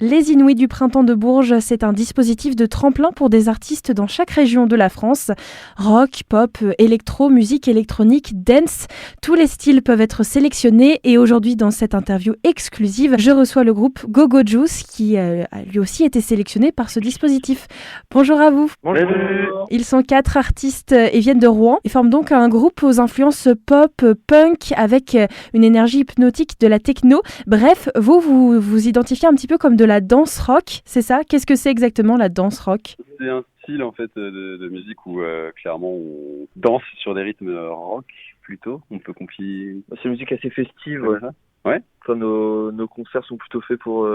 Les Inouïs du Printemps de Bourges, c'est un dispositif de tremplin pour des artistes dans chaque région de la France. Rock, pop, électro, musique électronique, dance, tous les styles peuvent être sélectionnés et aujourd'hui dans cette interview exclusive, je reçois le groupe Gogo Juice qui a lui aussi été sélectionné par ce dispositif. Bonjour à vous. Bonjour. Ils sont 4 artistes et viennent de Rouen. Ils forment donc un groupe aux influences pop, punk avec une énergie hypnotique de la techno. Bref, vous identifiez un petit peu comme de la danse rock, c'est ça ? Qu'est-ce que c'est exactement la danse rock ? C'est un style en fait de musique où clairement on danse sur des rythmes rock plutôt. On peut compiler. C'est une musique assez festive. Ouais. Ouais. Enfin, nos concerts sont plutôt faits pour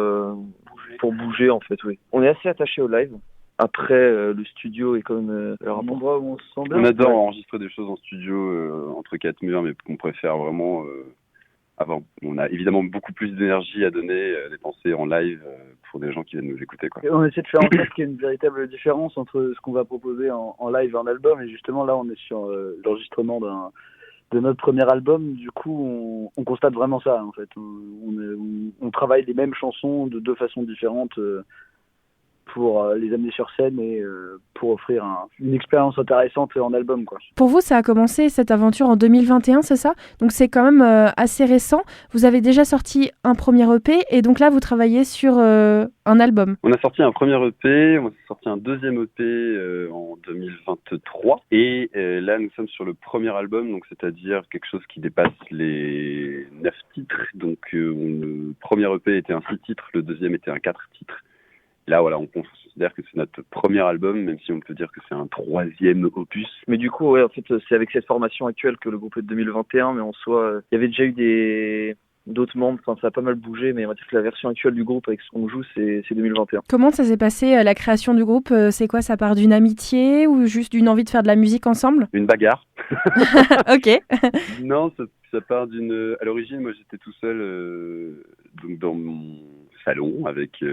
bouger en fait, oui. On est assez attaché au live. Après, le studio est comme un endroit où on se sent bien. On adore enregistrer des choses en studio entre quatre murs, mais qu'on préfère vraiment avant. On a évidemment beaucoup plus d'énergie à donner, dépenser en live pour des gens qui viennent nous écouter, quoi. Et on essaie de faire en sorte qu'il y ait une véritable différence entre ce qu'on va proposer en live et en album. Et justement, là, on est sur l'enregistrement de notre premier album. Du coup, on constate vraiment ça, en fait. On travaille les mêmes chansons de deux façons différentes pour les amener sur scène et pour offrir une expérience intéressante en album, quoi. Pour vous, ça a commencé cette aventure en 2021, c'est ça ? Donc c'est quand même assez récent. Vous avez déjà sorti un premier EP et donc là, vous travaillez sur un album. On a sorti un premier EP, on a sorti un deuxième EP en 2023 et là, nous sommes sur le premier album, donc c'est-à-dire quelque chose qui dépasse les 9 titres. Donc le premier EP était un 6 titres, le deuxième était un 4 titres. Là, voilà, on considère que c'est notre premier album, même si on peut dire que c'est un troisième opus. Mais du coup, ouais, en fait, c'est avec cette formation actuelle que le groupe est de 2021, mais en soi, il y avait déjà eu d'autres membres, enfin, ça a pas mal bougé, mais on va dire que la version actuelle du groupe avec ce qu'on joue, c'est 2021. Comment ça s'est passé, la création du groupe ? C'est quoi, ça part d'une amitié ou juste d'une envie de faire de la musique ensemble ? Une bagarre. Ok. Non, ça part d'une... À l'origine, moi, j'étais tout seul donc dans mon salon avec...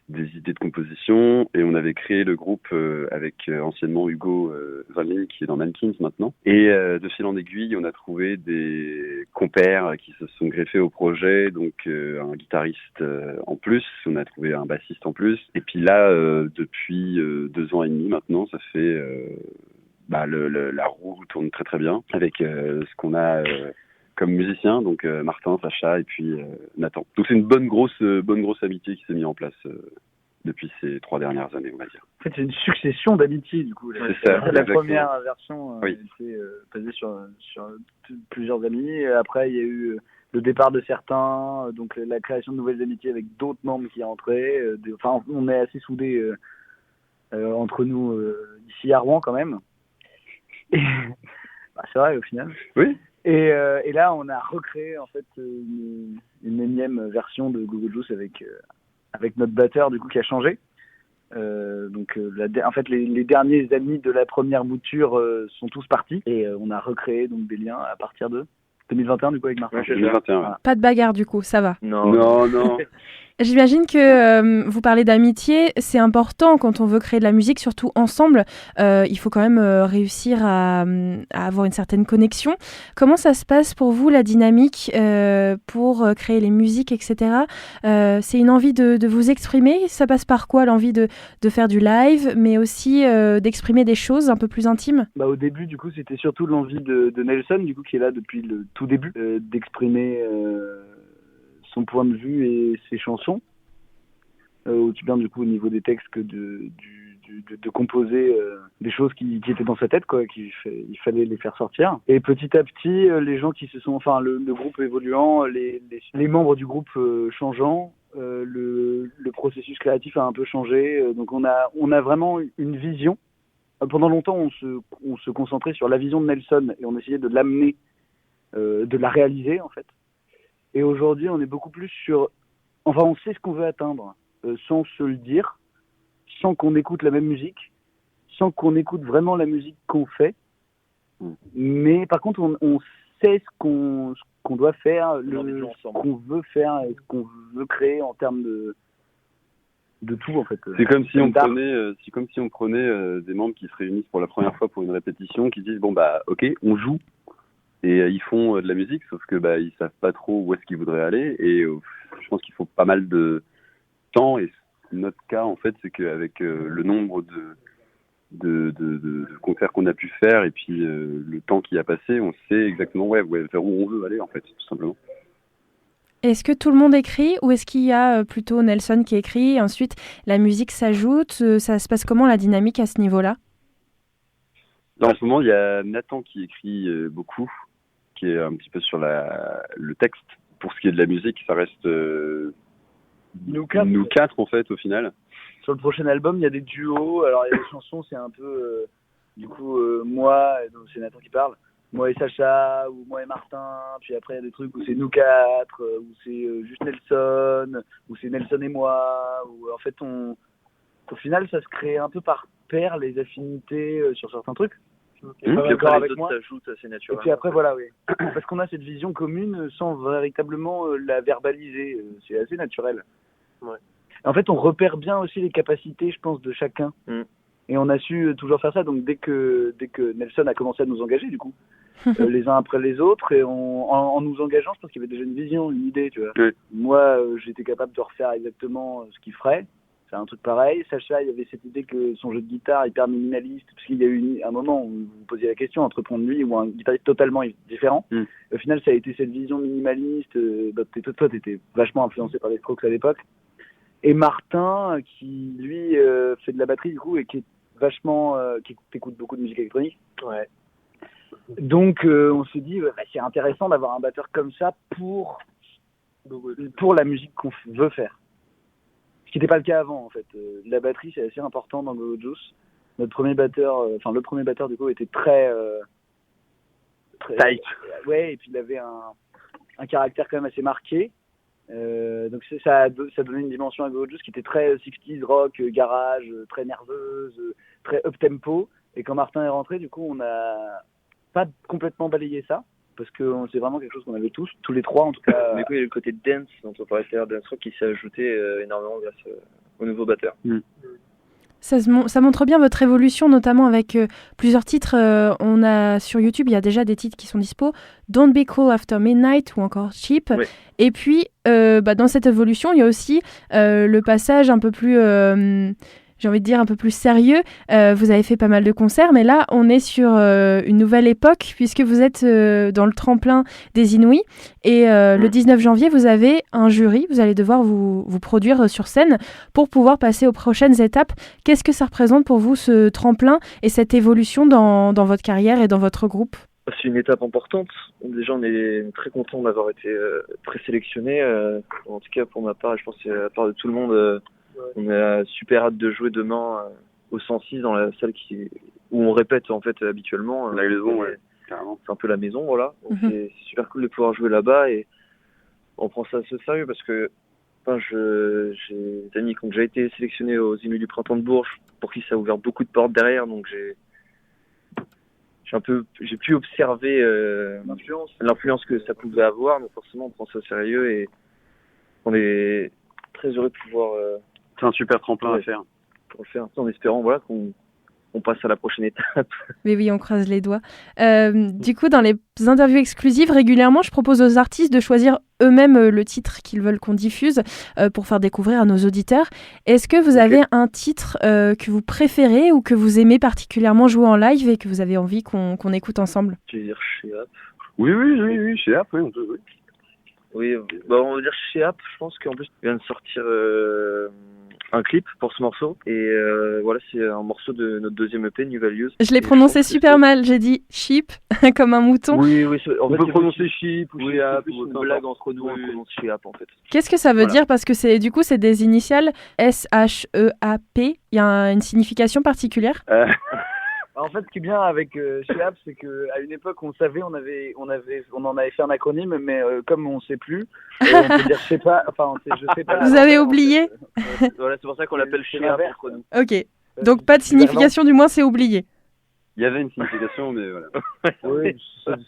des idées de composition et on avait créé le groupe avec anciennement Hugo Valmy qui est dans Mankins maintenant et de fil en aiguille on a trouvé des compères qui se sont greffés au projet, donc un guitariste en plus, on a trouvé un bassiste en plus et puis là depuis 2 ans et demi maintenant ça fait la roue tourne très très bien avec ce qu'on a comme musicien, donc Martin, Sacha et puis Nathan. Donc c'est une bonne grosse amitié qui s'est mise en place depuis ces 3 dernières années, on va dire. En fait, c'est une succession d'amitiés, du coup. C'est ça, la exactement. première version oui. était basée sur plusieurs amis. Et après, il y a eu le départ de certains, donc la création de nouvelles amitiés avec d'autres membres qui entraient. Enfin, on est assez soudés entre nous ici à Rouen, quand même. Et, c'est vrai, au final. Oui. Et là, on a recréé en fait une énième version de Gogo Juice avec notre batteur du coup qui a changé. En fait, les derniers amis de la première mouture sont tous partis et on a recréé donc des liens à partir de 2021 du coup avec Martin. 2021. Voilà. Pas de bagarre du coup, ça va. Non. J'imagine que vous parlez d'amitié, c'est important quand on veut créer de la musique, surtout ensemble. Il faut quand même réussir à avoir une certaine connexion. Comment ça se passe pour vous, la dynamique, pour créer les musiques, etc. C'est une envie de vous exprimer. Ça passe par quoi, l'envie de faire du live, mais aussi d'exprimer des choses un peu plus intimes ? Au début, du coup, c'était surtout l'envie de Nelson, du coup, qui est là depuis le tout début, d'exprimer son point de vue et ses chansons, aussi bien du coup au niveau des textes que de composer des choses qui étaient dans sa tête, quoi, il fallait les faire sortir. Et petit à petit, les gens qui le groupe évoluant, les membres du groupe changeant, le processus créatif a un peu changé. Donc on a vraiment une vision. Pendant longtemps, on se concentrait sur la vision de Nelson et on essayait de l'amener, de la réaliser en fait. Et aujourd'hui, on est beaucoup plus on sait ce qu'on veut atteindre, sans se le dire, sans qu'on écoute la même musique, sans qu'on écoute vraiment la musique qu'on fait. Mais par contre, on sait ce qu'on doit faire, ce qu'on veut faire et ce qu'on veut créer en termes de tout en fait. C'est comme si on prenait des membres qui se réunissent pour la première fois pour une répétition, qui disent ok, on joue. Et ils font de la musique, sauf que ils savent pas trop où est-ce qu'ils voudraient aller. Et je pense qu'il faut pas mal de temps. Et notre cas, en fait, c'est qu'avec le nombre de concerts qu'on a pu faire et puis le temps qui a passé, on sait exactement vers où on veut aller, en fait, tout simplement. Est-ce que tout le monde écrit ou est-ce qu'il y a plutôt Nelson qui écrit et ensuite la musique s'ajoute ça se passe comment la dynamique à ce niveau-là? Là, en ce moment, il y a Nathan qui écrit beaucoup, qui est un petit peu sur le texte. Pour ce qui est de la musique, ça reste nous quatre en fait au final. Sur le prochain album, il y a des duos. Alors, il y a des chansons, c'est un peu moi, donc c'est Nathan qui parle, moi et Sacha, ou moi et Martin. Puis après, il y a des trucs où c'est nous quatre, où c'est juste Nelson, où c'est Nelson et moi. Où en fait, au final, ça se crée un peu par paire, les affinités sur certains trucs. Et puis après, les autres s'ajoutent assez naturellement. Et puis après, voilà, oui. Parce qu'on a cette vision commune sans véritablement la verbaliser. C'est assez naturel. Ouais. En fait, on repère bien aussi les capacités, je pense, de chacun. Et on a su toujours faire ça. Donc, dès que Nelson a commencé à nous engager, du coup, les uns après les autres, et en nous engageant, je pense qu'il y avait déjà une vision, une idée, tu vois. Moi, j'étais capable de refaire exactement ce qu'il ferait. C'est un truc pareil. Sacha, il y avait cette idée que son jeu de guitare hyper minimaliste, parce qu'il y a eu un moment où vous vous posiez la question entre prendre lui ou un guitariste totalement différent. Au final, ça a été cette vision minimaliste. Toi, t'étais vachement influencé par les Strokes à l'époque. Et Martin, qui lui fait de la batterie du coup et qui est vachement, qui écoute beaucoup de musique électronique. Ouais. Donc on s'est dit, c'est intéressant d'avoir un batteur comme ça pour la musique qu'on veut faire. Ce qui n'était pas le cas avant en fait. La batterie c'est assez important dans Go Juice. Le premier batteur du coup était très tight. Ouais, et puis il avait un caractère quand même assez marqué. Donc ça donnait une dimension à Go Juice qui était très 60s rock, garage, très nerveuse, très up tempo. Et quand Martin est rentré, du coup, on n'a pas complètement balayé ça parce que c'est vraiment quelque chose qu'on avait tous les trois en tout cas. Mais il y a le côté dance dont on parlait tout à l'heure, dance rock qui s'est ajouté énormément grâce au nouveau batteur. Ça montre bien votre évolution, notamment avec plusieurs titres. On a sur YouTube, il y a déjà des titres qui sont dispo. Don't Be Cool After Midnight ou encore Cheap. Oui. Et puis, dans cette évolution, il y a aussi le passage un peu plus... j'ai envie de dire un peu plus sérieux. Vous avez fait pas mal de concerts, mais là, on est sur une nouvelle époque, puisque vous êtes dans le tremplin des Inouïs. Et le 19 janvier, vous avez un jury. Vous allez devoir vous produire sur scène pour pouvoir passer aux prochaines étapes. Qu'est-ce que ça représente pour vous, ce tremplin et cette évolution dans votre carrière et dans votre groupe ? C'est une étape importante. Déjà, on est très content d'avoir été présélectionné. En tout cas, pour ma part, je pense que c'est à la part de tout le monde... On a super hâte de jouer demain au 106 dans la salle où on répète en fait habituellement. La maison, ouais, carrément. C'est un peu la maison, voilà. Donc c'est super cool de pouvoir jouer là-bas et on prend ça assez sérieux parce que j'ai des amis qui ont déjà été sélectionnés aux Inouïs du Printemps de Bourges pour qui ça a ouvert beaucoup de portes derrière. Donc j'ai pu observer l'influence que ça pouvait avoir. Donc forcément on prend ça au sérieux et on est très heureux de pouvoir c'est un super tremplin à faire. Pour le faire, en espérant qu'on passe à la prochaine étape. Mais oui, on croise les doigts. Du coup, dans les interviews exclusives, régulièrement, je propose aux artistes de choisir eux-mêmes le titre qu'ils veulent qu'on diffuse pour faire découvrir à nos auditeurs. Est-ce que vous avez un titre que vous préférez ou que vous aimez particulièrement jouer en live et que vous avez envie qu'on écoute ensemble ? Tu veux dire chez App ? Oui, chez App, oui, on peut, oui. Oui, on va dire chez App, je pense qu'en plus, il vient de sortir un clip pour ce morceau. Et voilà, c'est un morceau de notre deuxième EP, New Values. Je l'ai prononcé super mal, j'ai dit sheep, comme un mouton. Oui, on peut prononcer sheep ou chez App. C'est une blague entre nous, on prononce chez App en fait. Qu'est-ce que ça veut dire ? Parce que c'est des initiales SHEAP. Il y a une signification particulière ? En fait, ce qui est bien avec chez App, c'est qu'à une époque, on savait, on en avait fait un acronyme, mais comme on ne sait plus, on peut dire je sais pas. Vous avez oublié ? Voilà, c'est pour ça qu'on l'appelle chez App entre nous. Ok. Donc pas de signification, du moins c'est oublié. Il y avait une signification, mais voilà. Oui,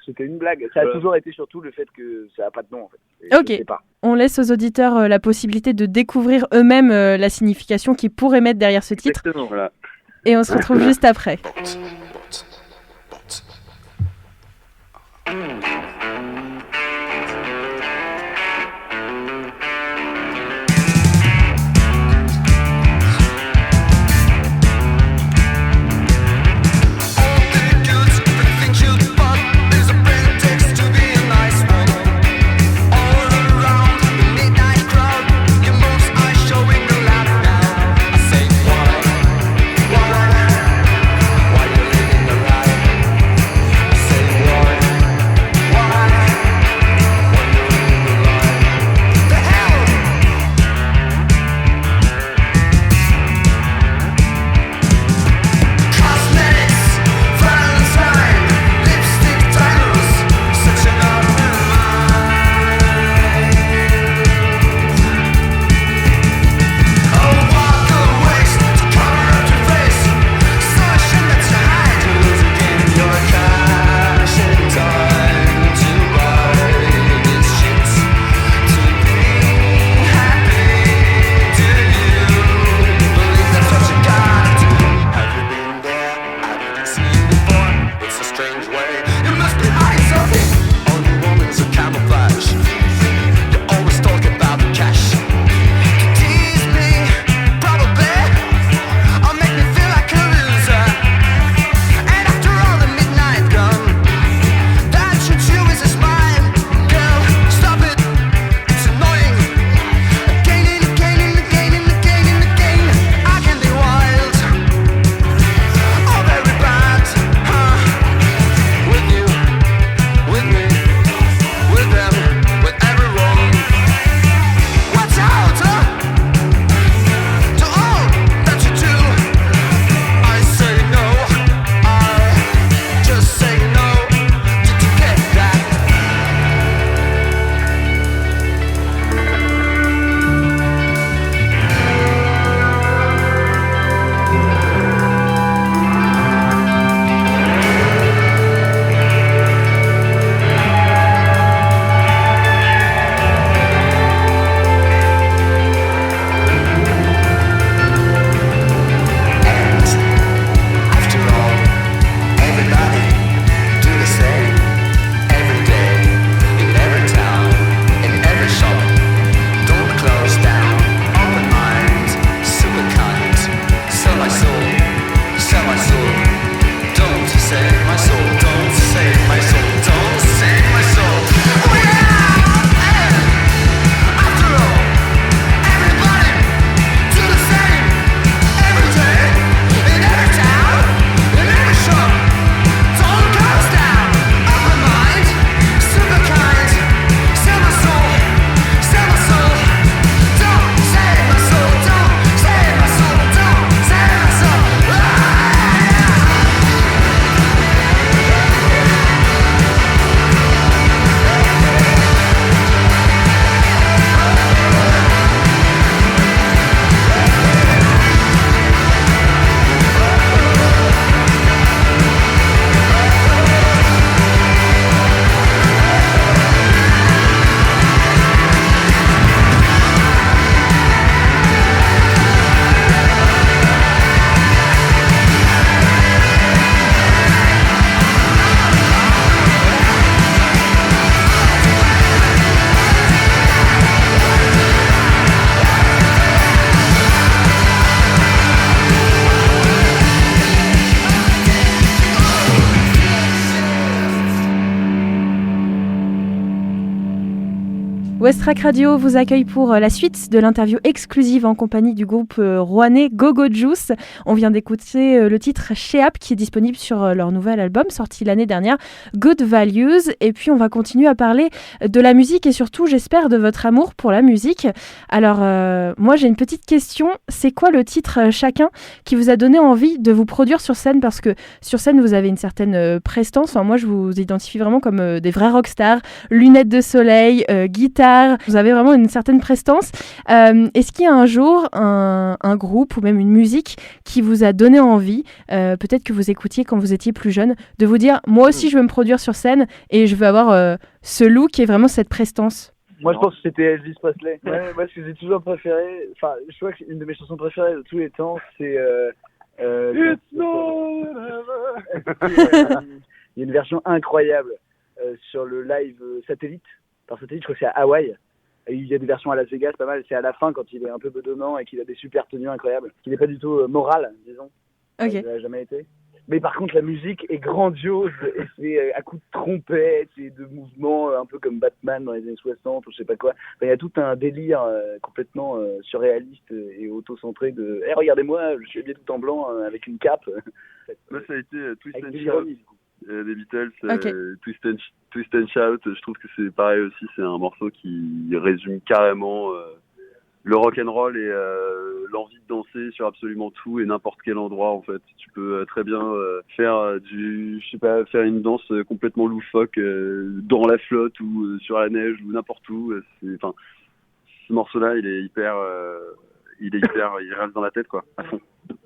c'était une blague. Ça a toujours été surtout le fait que ça n'a pas de nom en fait. Et ok. On laisse aux auditeurs la possibilité de découvrir eux-mêmes la signification qu'ils pourraient mettre derrière ce titre. Exactement, voilà. Et on se retrouve juste après. Westrack Radio vous accueille pour la suite de l'interview exclusive en compagnie du groupe rouennais Gogo Juice. On vient d'écouter le titre Sheap qui est disponible sur leur nouvel album sorti l'année dernière, Good Values. Et puis on va continuer à parler de la musique et surtout, j'espère, de votre amour pour la musique. Alors moi j'ai une petite question, c'est quoi le titre chacun qui vous a donné envie de vous produire sur scène? Parce que sur scène vous avez une certaine prestance, enfin, moi je vous identifie vraiment comme des vrais rockstars, lunettes de soleil, guitare, vous avez vraiment une certaine prestance. Est-ce qu'il y a un jour un groupe ou même une musique qui vous a donné envie, peut-être que vous écoutiez quand vous étiez plus jeune, de vous dire moi aussi je veux me produire sur scène et je veux avoir ce look et vraiment cette prestance? Moi, je pense que c'était Elvis Presley. Ouais, moi, ce que j'ai toujours préféré, enfin, je crois que une de mes chansons préférées de tous les temps, c'est It's not ever. Il y a une version incroyable sur le live satellite. Par satellite, je crois que c'est à Hawaï. Et il y a des versions à Las Vegas, pas mal. C'est à la fin quand il est un peu bedonnant et qu'il a des super tenues incroyables. Qu'il n'est pas du tout moral, disons. Ok. Il n'a jamais été. Mais par contre, la musique est grandiose et c'est à coups de trompette et de mouvements un peu comme Batman dans les années 60 ou je sais pas quoi. Enfin, il y a tout un délire complètement surréaliste et auto-centré de « Hey, regardez-moi, je suis habillé tout en blanc avec une cape ». Moi, ça a été Twist Avec and des Shout ironies, du coup. des Beatles. Ok. Twist and Shout, je trouve que c'est pareil aussi. C'est un morceau qui résume carrément le rock'n'roll et l'envie de danser sur absolument tout et n'importe quel endroit en fait. Tu peux très bien faire faire une danse complètement loufoque dans la flotte ou sur la neige ou n'importe où. Enfin, ce morceau-là, il reste dans la tête quoi, à fond.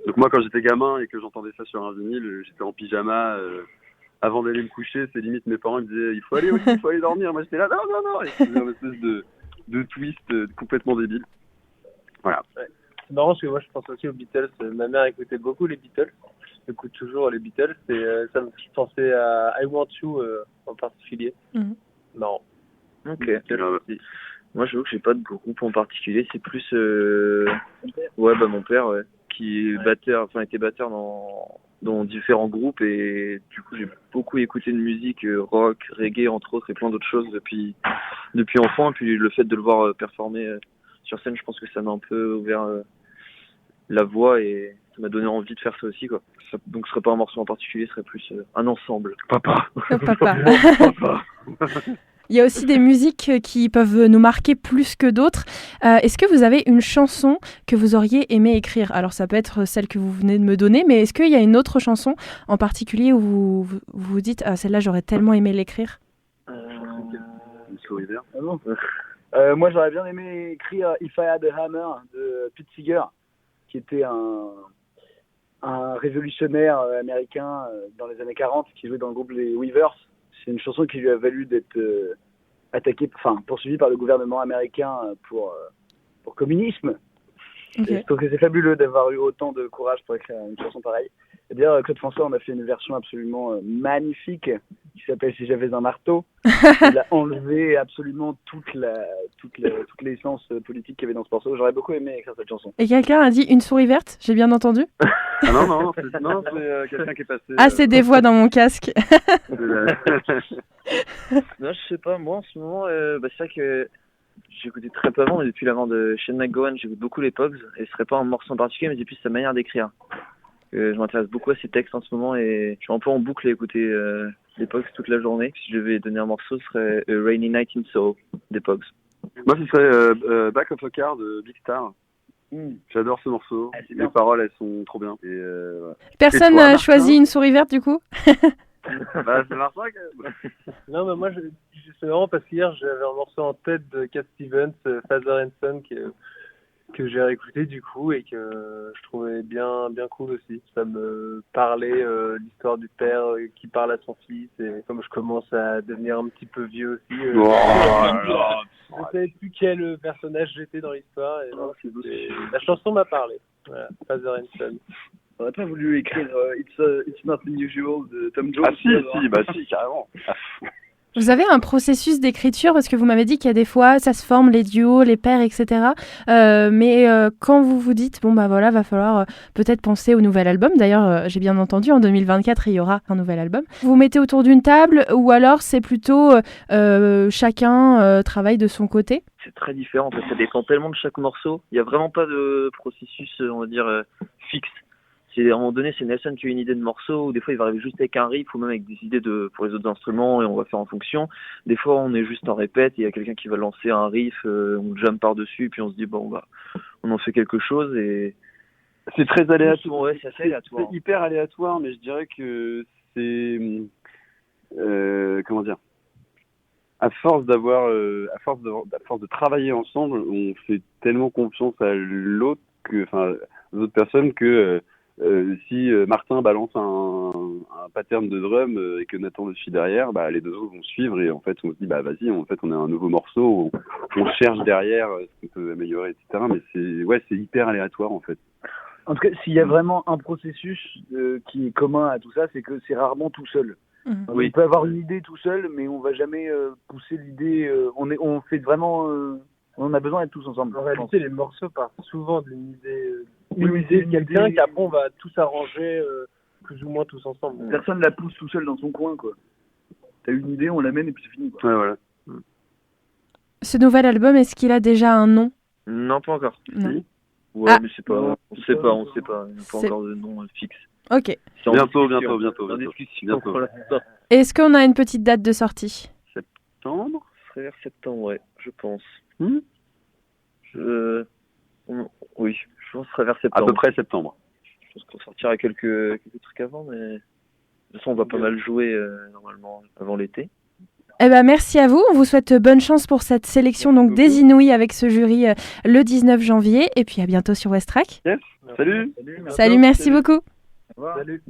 Donc moi, quand j'étais gamin et que j'entendais ça sur un vinyle, j'étais en pyjama. Avant d'aller me coucher, c'est limite mes parents me disaient il faut aller dormir. Moi j'étais là non. Et c'était une espèce de twist complètement débile. Voilà. Ouais. C'est marrant parce que moi je pense aussi aux Beatles. Ma mère écoutait beaucoup les Beatles. Écoute toujours les Beatles. Et ça me fait penser à I Want You en particulier. Mhm. Marrant. Ok. Aussi. Moi, j'avoue que j'ai pas de groupe en particulier. C'est plus mon père, qui est était batteur dans différents groupes et du coup j'ai beaucoup écouté de musique rock, reggae entre autres et plein d'autres choses depuis enfant. Et puis le fait de le voir performer sur scène, je pense que ça m'a un peu ouvert la voie et ça m'a donné envie de faire ça aussi quoi. Donc ce serait pas un morceau en particulier, ce serait plus un ensemble. Papa. Papa. Il y a aussi des musiques qui peuvent nous marquer plus que d'autres. Est-ce que vous avez une chanson que vous auriez aimé écrire? Alors ça peut être celle que vous venez de me donner, mais est-ce qu'il y a une autre chanson en particulier où vous vous dites ah, celle-là j'aurais tellement aimé l'écrire? Moi, j'aurais bien aimé écrire If I Had a Hammer de Pete Seeger, qui était un révolutionnaire américain dans les années 40 qui jouait dans le groupe les Weavers. C'est une chanson qui lui a valu d'être poursuivi par le gouvernement américain pour communisme. Okay. Je trouve que c'est fabuleux d'avoir eu autant de courage pour écrire une chanson pareille. Et d'ailleurs, Claude François en a fait une version absolument magnifique qui s'appelle Si j'avais un marteau. Il a enlevé absolument toute l'essence politique qu'il y avait dans ce morceau. J'aurais beaucoup aimé écrire cette chanson. Et quelqu'un a dit une souris verte, j'ai bien entendu? Ah non, c'est quelqu'un qui est passé. Ah, c'est des voix dans mon casque. Non, je sais pas, moi en ce moment, c'est vrai que j'écoutais très peu avant, mais depuis la mort de Shane McGowan, j'écoute beaucoup les Pogs, et ce serait pas un morceau en particulier, mais c'est plus sa manière d'écrire. Je m'intéresse beaucoup à ses textes en ce moment, et je suis un peu en boucle à écouter les Pogs toute la journée. Si je devais donner un morceau, ce serait A Rainy Night in Soho des Pogs. Moi, ce serait Back of a Car de Big Star. J'adore ce morceau. Les paroles, elles sont trop bien. Et, voilà. Personne n'a choisi une souris verte du coup? C'est Martin. Non, mais moi, c'est marrant parce qu'hier, j'avais un morceau en tête de Cat Stevens, Father and Son, que j'ai réécouté du coup et que je trouvais bien cool aussi. Ça me parlait l'histoire du père qui parle à son fils et comme je commence à devenir un petit peu vieux aussi, je ne savais plus quel personnage j'étais dans l'histoire et la chanson m'a parlé. Voilà, Father and Son. On n'aurait pas voulu écrire It's Not Unusual de Tom Jones? Ah si, carrément. Vous avez un processus d'écriture parce que vous m'avez dit qu'il y a des fois, ça se forme les duos, les pairs, etc. Mais quand vous vous dites, bon bah voilà, va falloir peut-être penser au nouvel album. D'ailleurs, j'ai bien entendu, en 2024, il y aura un nouvel album. Vous vous mettez autour d'une table ou alors c'est plutôt chacun travaille de son côté? C'est très différent, parce que ça dépend tellement de chaque morceau. Il n'y a vraiment pas de processus, on va dire, fixe. À un moment donné, c'est Nelson qui a une idée de morceau, ou des fois il va arriver juste avec un riff, ou même avec des idées pour les autres instruments, et on va faire en fonction. Des fois, on est juste en répète, et il y a quelqu'un qui va lancer un riff, on jamme par-dessus, puis on se dit, bon, bah, on en fait quelque chose, et... C'est très aléatoire. Ouais, c'est assez aléatoire. C'est hyper aléatoire, mais je dirais que c'est... comment dire, à force de travailler ensemble, on fait tellement confiance à l'autre aux autres personnes que si Martin balance un pattern de drum et que Nathan le suit derrière, bah les deux autres vont suivre et en fait on se dit bah vas-y, en fait on a un nouveau morceau, on cherche derrière ce qu'on peut améliorer, etc. Mais c'est hyper aléatoire en fait. En tout cas, s'il y a vraiment un processus qui est commun à tout ça, c'est que c'est rarement tout seul. Oui. On peut avoir une idée tout seul, mais on va jamais pousser l'idée. On fait vraiment. On a besoin d'être tous ensemble. En réalité, les morceaux partent souvent d'une idée, Oui, de quelqu'un qui après on va tous arranger plus ou moins tous ensemble. Personne la pousse tout seul dans son coin, quoi. T'as une idée, on l'amène et puis c'est fini, quoi. Ouais, voilà. Ce nouvel album, est-ce qu'il a déjà un nom? Non, pas encore. Non. Si. Ouais, mais c'est pas. On sait pas. Il n'y a pas C'est- encore de nom fixe. Ok. C'est en Bientôt. En discussion pour l'instant. Est-ce qu'on a une petite date de sortie? Septembre. Ce serait vers septembre, ouais, je pense. Hmm. Oui, je pense que ce serait vers À septembre. peu près septembre. Je pense qu'on sortira quelques trucs avant, mais de toute façon, on va pas mal jouer normalement avant l'été. Eh ben, merci à vous. On vous souhaite bonne chance pour cette sélection donc Merci des Inouïs avec ce jury le 19 janvier. Et puis à bientôt sur West Track. Yes. Salut. Salut, merci beaucoup. Au revoir. Salut.